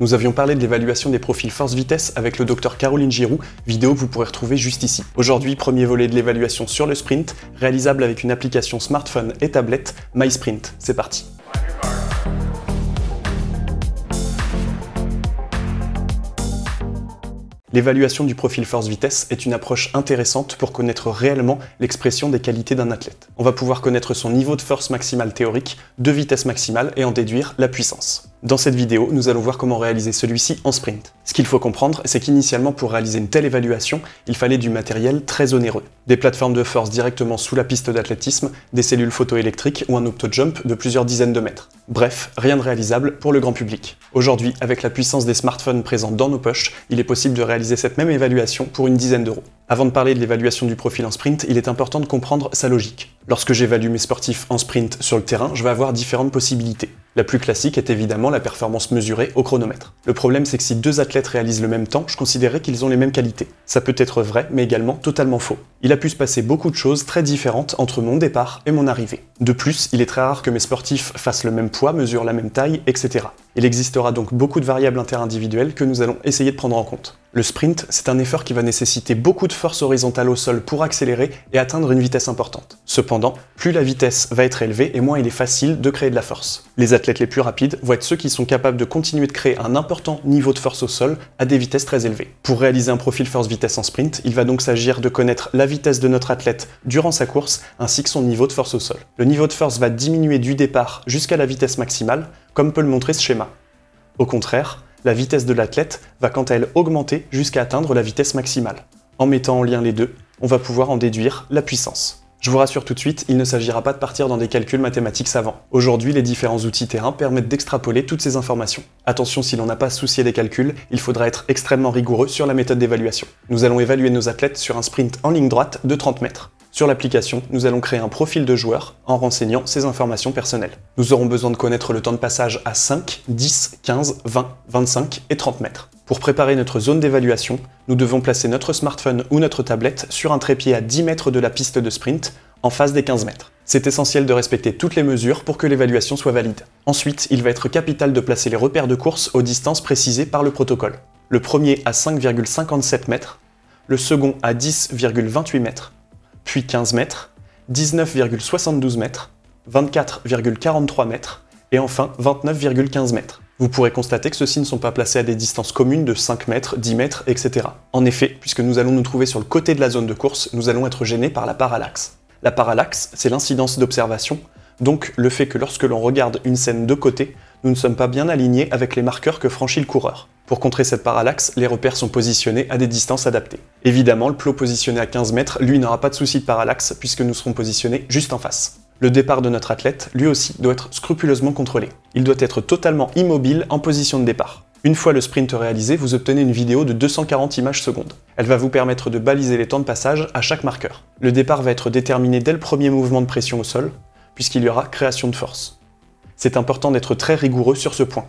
Nous avions parlé de l'évaluation des profils force-vitesse avec le docteur Caroline Giroux, vidéo que vous pourrez retrouver juste ici. Aujourd'hui, premier volet de l'évaluation sur le sprint, réalisable avec une application smartphone et tablette, MySprint. C'est parti. L'évaluation du profil force-vitesse est une approche intéressante pour connaître réellement l'expression des qualités d'un athlète. On va pouvoir connaître son niveau de force maximale théorique, de vitesse maximale et en déduire la puissance. Dans cette vidéo, nous allons voir comment réaliser celui-ci en sprint. Ce qu'il faut comprendre, c'est qu'initialement pour réaliser une telle évaluation, il fallait du matériel très onéreux. Des plateformes de force directement sous la piste d'athlétisme, des cellules photoélectriques ou un optojump de plusieurs dizaines de mètres. Bref, rien de réalisable pour le grand public. Aujourd'hui, avec la puissance des smartphones présents dans nos poches, il est possible de réaliser cette même évaluation pour une dizaine d'euros. Avant de parler de l'évaluation du profil en sprint, il est important de comprendre sa logique. Lorsque j'évalue mes sportifs en sprint sur le terrain, je vais avoir différentes possibilités. La plus classique est évidemment la performance mesurée au chronomètre. Le problème, c'est que si deux athlètes réalisent le même temps, je considérerais qu'ils ont les mêmes qualités. Ça peut être vrai, mais également totalement faux. Il a pu se passer beaucoup de choses très différentes entre mon départ et mon arrivée. De plus, il est très rare que mes sportifs fassent le même poids, mesurent la même taille, etc. Il existera donc beaucoup de variables interindividuelles que nous allons essayer de prendre en compte. Le sprint, c'est un effort qui va nécessiter beaucoup de force horizontale au sol pour accélérer et atteindre une vitesse importante. Cependant, plus la vitesse va être élevée et moins il est facile de créer de la force. Les athlètes les plus rapides vont être ceux qui sont capables de continuer de créer un important niveau de force au sol à des vitesses très élevées. Pour réaliser un profil force-vitesse en sprint, il va donc s'agir de connaître la vitesse de notre athlète durant sa course ainsi que son niveau de force au sol. Le niveau de force va diminuer du départ jusqu'à la vitesse maximale, comme peut le montrer ce schéma. Au contraire, la vitesse de l'athlète va quant à elle augmenter jusqu'à atteindre la vitesse maximale. En mettant en lien les deux, on va pouvoir en déduire la puissance. Je vous rassure tout de suite, il ne s'agira pas de partir dans des calculs mathématiques savants. Aujourd'hui, les différents outils terrain permettent d'extrapoler toutes ces informations. Attention, si l'on n'a pas à se soucier des calculs, il faudra être extrêmement rigoureux sur la méthode d'évaluation. Nous allons évaluer nos athlètes sur un sprint en ligne droite de 30 mètres. Sur l'application, nous allons créer un profil de joueur en renseignant ses informations personnelles. Nous aurons besoin de connaître le temps de passage à 5, 10, 15, 20, 25 et 30 mètres. Pour préparer notre zone d'évaluation, nous devons placer notre smartphone ou notre tablette sur un trépied à 10 mètres de la piste de sprint, en face des 15 mètres. C'est essentiel de respecter toutes les mesures pour que l'évaluation soit valide. Ensuite, il va être capital de placer les repères de course aux distances précisées par le protocole. Le premier à 5,57 mètres, le second à 10,28 mètres, puis 15 mètres, 19,72 mètres, 24,43 mètres et enfin 29,15 mètres. Vous pourrez constater que ceux-ci ne sont pas placés à des distances communes de 5 mètres, 10 mètres, etc. En effet, puisque nous allons nous trouver sur le côté de la zone de course, nous allons être gênés par la parallaxe. La parallaxe, c'est l'incidence d'observation, donc le fait que lorsque l'on regarde une scène de côté, nous ne sommes pas bien alignés avec les marqueurs que franchit le coureur. Pour contrer cette parallaxe, les repères sont positionnés à des distances adaptées. Évidemment, le plot positionné à 15 mètres, lui, n'aura pas de souci de parallaxe puisque nous serons positionnés juste en face. Le départ de notre athlète, lui aussi, doit être scrupuleusement contrôlé. Il doit être totalement immobile en position de départ. Une fois le sprint réalisé, vous obtenez une vidéo de 240 images secondes. Elle va vous permettre de baliser les temps de passage à chaque marqueur. Le départ va être déterminé dès le premier mouvement de pression au sol, puisqu'il y aura création de force. C'est important d'être très rigoureux sur ce point.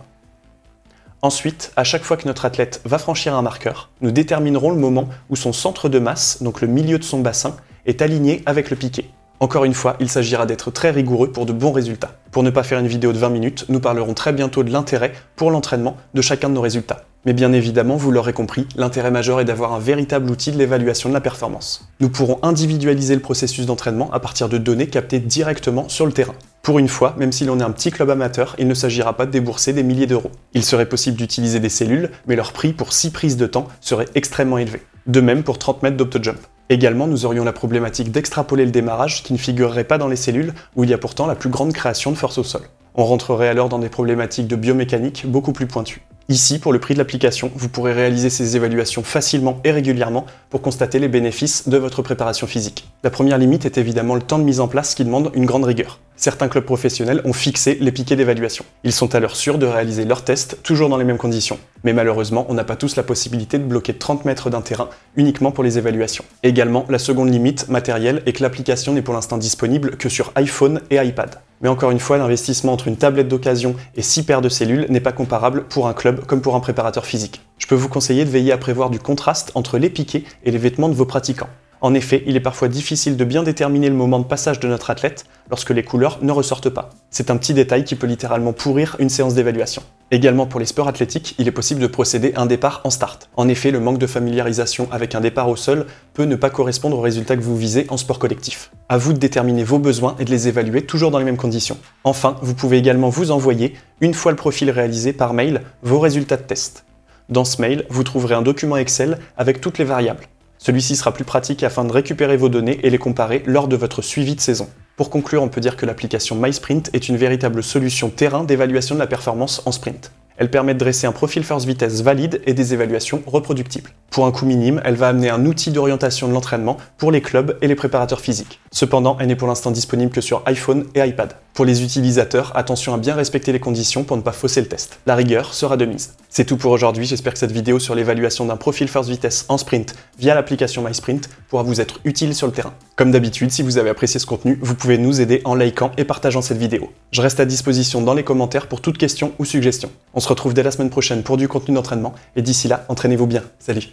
Ensuite, à chaque fois que notre athlète va franchir un marqueur, nous déterminerons le moment où son centre de masse, donc le milieu de son bassin, est aligné avec le piquet. Encore une fois, il s'agira d'être très rigoureux pour de bons résultats. Pour ne pas faire une vidéo de 20 minutes, nous parlerons très bientôt de l'intérêt pour l'entraînement de chacun de nos résultats. Mais bien évidemment, vous l'aurez compris, l'intérêt majeur est d'avoir un véritable outil de l'évaluation de la performance. Nous pourrons individualiser le processus d'entraînement à partir de données captées directement sur le terrain. Pour une fois, même si l'on est un petit club amateur, il ne s'agira pas de débourser des milliers d'euros. Il serait possible d'utiliser des cellules, mais leur prix pour 6 prises de temps serait extrêmement élevé. De même pour 30 mètres d'optojump. Également, nous aurions la problématique d'extrapoler le démarrage qui ne figurerait pas dans les cellules où il y a pourtant la plus grande création de force au sol. On rentrerait alors dans des problématiques de biomécanique beaucoup plus pointues. Ici, pour le prix de l'application, vous pourrez réaliser ces évaluations facilement et régulièrement pour constater les bénéfices de votre préparation physique. La première limite est évidemment le temps de mise en place qui demande une grande rigueur. Certains clubs professionnels ont fixé les piquets d'évaluation. Ils sont alors sûrs de réaliser leurs tests toujours dans les mêmes conditions. Mais malheureusement, on n'a pas tous la possibilité de bloquer 30 mètres d'un terrain uniquement pour les évaluations. Également, la seconde limite matérielle est que l'application n'est pour l'instant disponible que sur iPhone et iPad. Mais encore une fois, l'investissement entre une tablette d'occasion et 6 paires de cellules n'est pas comparable pour un club comme pour un préparateur physique. Je peux vous conseiller de veiller à prévoir du contraste entre les piquets et les vêtements de vos pratiquants. En effet, il est parfois difficile de bien déterminer le moment de passage de notre athlète lorsque les couleurs ne ressortent pas. C'est un petit détail qui peut littéralement pourrir une séance d'évaluation. Également pour les sports athlétiques, il est possible de procéder à un départ en start. En effet, le manque de familiarisation avec un départ au sol peut ne pas correspondre au résultat que vous visez en sport collectif. À vous de déterminer vos besoins et de les évaluer toujours dans les mêmes conditions. Enfin, vous pouvez également vous envoyer, une fois le profil réalisé par mail, vos résultats de test. Dans ce mail, vous trouverez un document Excel avec toutes les variables. Celui-ci sera plus pratique afin de récupérer vos données et les comparer lors de votre suivi de saison. Pour conclure, on peut dire que l'application MySprint est une véritable solution terrain d'évaluation de la performance en sprint. Elle permet de dresser un profil force vitesse valide et des évaluations reproductibles. Pour un coût minime, elle va amener un outil d'orientation de l'entraînement pour les clubs et les préparateurs physiques. Cependant, elle n'est pour l'instant disponible que sur iPhone et iPad. Pour les utilisateurs, attention à bien respecter les conditions pour ne pas fausser le test. La rigueur sera de mise. C'est tout pour aujourd'hui, j'espère que cette vidéo sur l'évaluation d'un profil force vitesse en sprint via l'application MySprint pourra vous être utile sur le terrain. Comme d'habitude, si vous avez apprécié ce contenu, vous pouvez nous aider en likant et partageant cette vidéo. Je reste à disposition dans les commentaires pour toute question ou suggestion. On se retrouve dès la semaine prochaine pour du contenu d'entraînement, et d'ici là, entraînez-vous bien. Salut!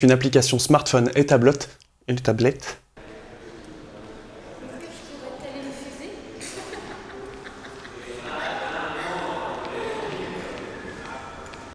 Une application smartphone et tablette